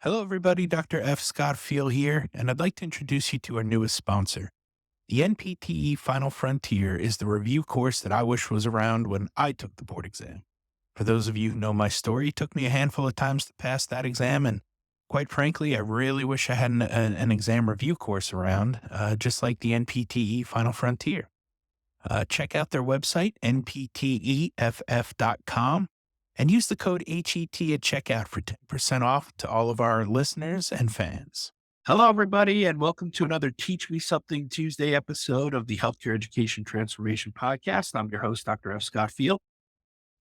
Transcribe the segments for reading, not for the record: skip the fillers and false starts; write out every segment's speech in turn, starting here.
Hello, everybody. Dr. F. Scott Field here, and I'd like to introduce you to our newest sponsor. The NPTE Final Frontier is the review course that I wish was around when I took the board exam. For those of you who know my story, it took me a handful of times to pass that exam, and quite frankly, I really wish I had an exam review course around, just like the NPTE Final Frontier. Check out their website, npteff.com, and use the code HET at checkout for 10% off to all of our listeners and fans. Hello, everybody, and welcome to another Teach Me Something Tuesday episode of the Healthcare Education Transformation Podcast. I'm your host, Dr. F. Scott Field,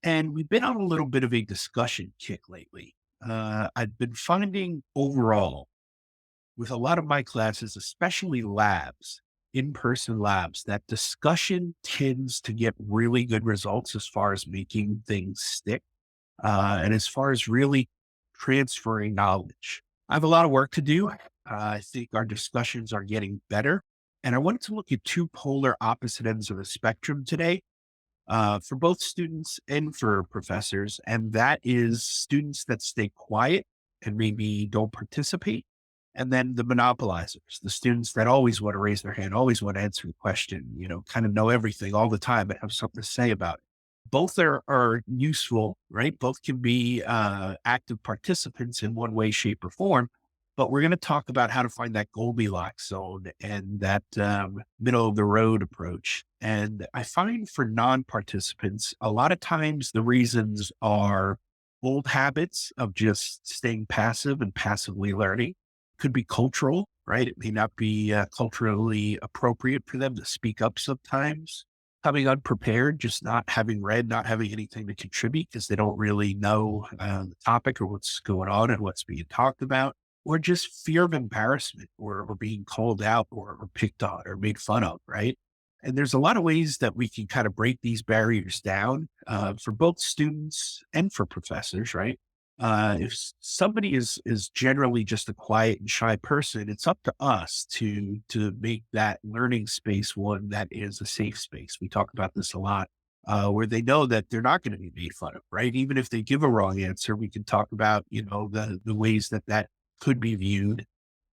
and we've been on a little bit of a discussion kick lately. I've been finding overall with a lot of my classes, especially labs, in-person labs, that discussion tends to get really good results as far as making things stick, and as far as really transferring knowledge. I have a lot of work to do. I think our discussions are getting better. And I wanted to look at two polar opposite ends of the spectrum today, for both students and for professors. And that is students that stay quiet and maybe don't participate. And then the monopolizers, the students that always want to raise their hand, always want to answer the question, kind of know everything all the time and have something to say about it. Both are useful, right? Both can be active participants in one way, shape, or form. But we're going to talk about how to find that Goldilocks zone and that middle of the road approach. And I find for non-participants, a lot of times the reasons are old habits of just staying passive and passively learning. Could be cultural, right? It may not be culturally appropriate for them to speak up sometimes. Coming unprepared, just not having read, not having anything to contribute because they don't really know the topic or what's going on and what's being talked about, or just fear of embarrassment or being called out or picked on or made fun of, right? And there's a lot of ways that we can kind of break these barriers down for both students and for professors, right? If somebody is generally just a quiet and shy person, it's up to us to make that learning space one that is a safe space. We talk about this a lot, where they know that they're not going to be made fun of, right? Even if they give a wrong answer, we can talk about the ways that could be viewed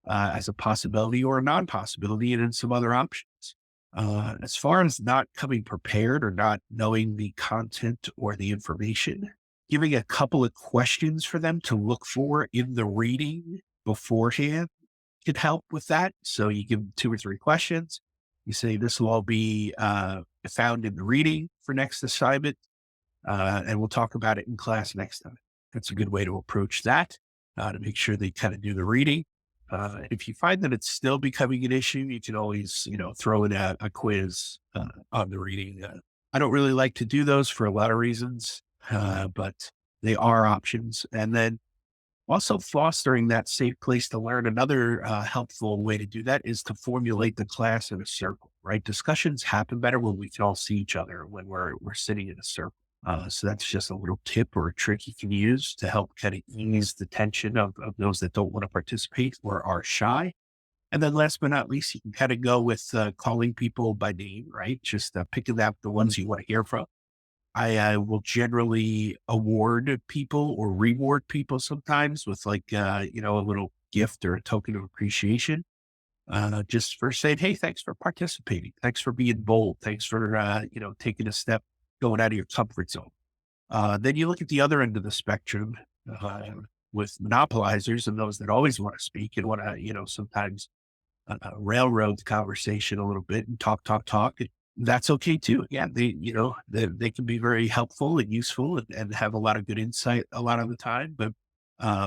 as a possibility or a non-possibility, and then some other options. As far as not coming prepared or not knowing the content or the information, giving a couple of questions for them to look for in the reading beforehand could help with that. So you give them two or three questions. You say, this will all be found in the reading for next assignment, and we'll talk about it in class next time. That's a good way to approach that, to make sure they kind of do the reading. If you find that it's still becoming an issue, you can always, throw in a quiz on the reading. I don't really like to do those for a lot of reasons, but they are options. And then also fostering that safe place to learn. Another helpful way to do that is to formulate the class in a circle, right? Discussions happen better when we can all see each other, when we're sitting in a circle. So that's just a little tip or a trick you can use to help kind of ease the tension of those that don't want to participate or are shy. And then last but not least, you can kind of go with calling people by name, right? Just picking out the ones you want to hear from. I will generally award people or reward people sometimes with like, a little gift or a token of appreciation, just for saying, hey, thanks for participating. Thanks for being bold. Thanks for, taking a step, going out of your comfort zone. Then you look at the other end of the spectrum, uh, with monopolizers and those that always want to speak and want to, sometimes railroad the conversation a little bit and talk. That's okay too. Yeah, they can be very helpful and useful and have a lot of good insight a lot of the time. But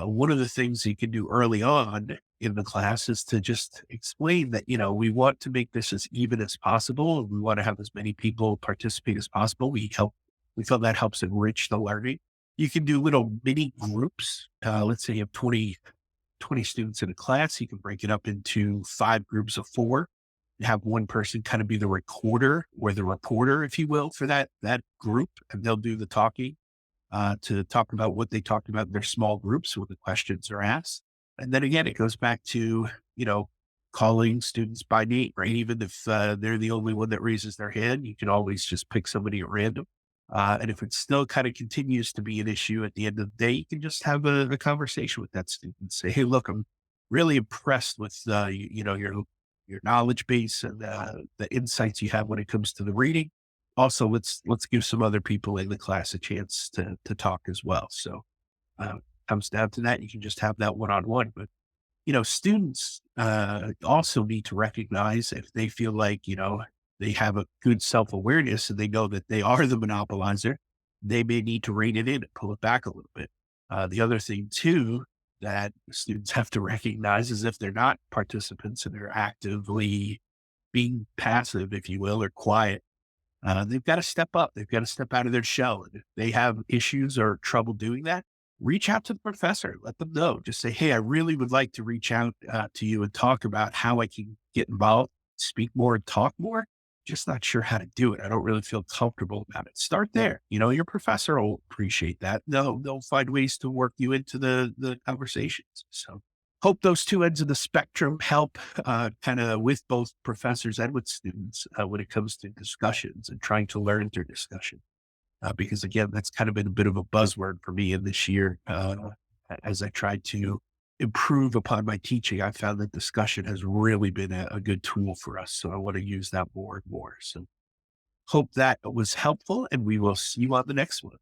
one of the things you can do early on in the class is to just explain that, we want to make this as even as possible. And we want to have as many people participate as possible. We feel that helps enrich the learning. You can do little mini groups. Let's say you have 20 students in a class. You can break it up into 5 groups of 4. Have one person kind of be the recorder or the reporter, if you will, for that group, and they'll do the talking to talk about what they talked about in their small groups when the questions are asked. And then again, it goes back to calling students by name, right? Even if they're the only one that raises their hand, you can always just pick somebody at random And if it still kind of continues to be an issue at the end of the day, you can just have a conversation with that student and say, "Hey, look, I'm really impressed with your knowledge base and the insights you have when it comes to the reading. Also, let's give some other people in the class a chance to talk as well." So comes down to that, you can just have that one on one. But students also need to recognize if they feel like, they have a good self awareness and they know that they are the monopolizer, they may need to rein it in and pull it back a little bit. The other thing, too, that students have to recognize is if they're not participants and they're actively being passive, if you will, or quiet, they've got to step up. They've got to step out of their shell. And if they have issues or trouble doing that, reach out to the professor. Let them know. Just say, "Hey, I really would like to reach out to you and talk about how I can get involved, speak more, and talk more. Just not sure how to do it. I don't really feel comfortable about it." Start there. Your professor will appreciate that. They'll find ways to work you into the conversations. So hope those two ends of the spectrum help kind of with both professors and with students when it comes to discussions and trying to learn through discussion. Because again, that's kind of been a bit of a buzzword for me in this year. As I tried to improve upon my teaching, I found that discussion has really been a good tool for us. So I want to use that more and more. So hope that was helpful, and we will see you on the next one.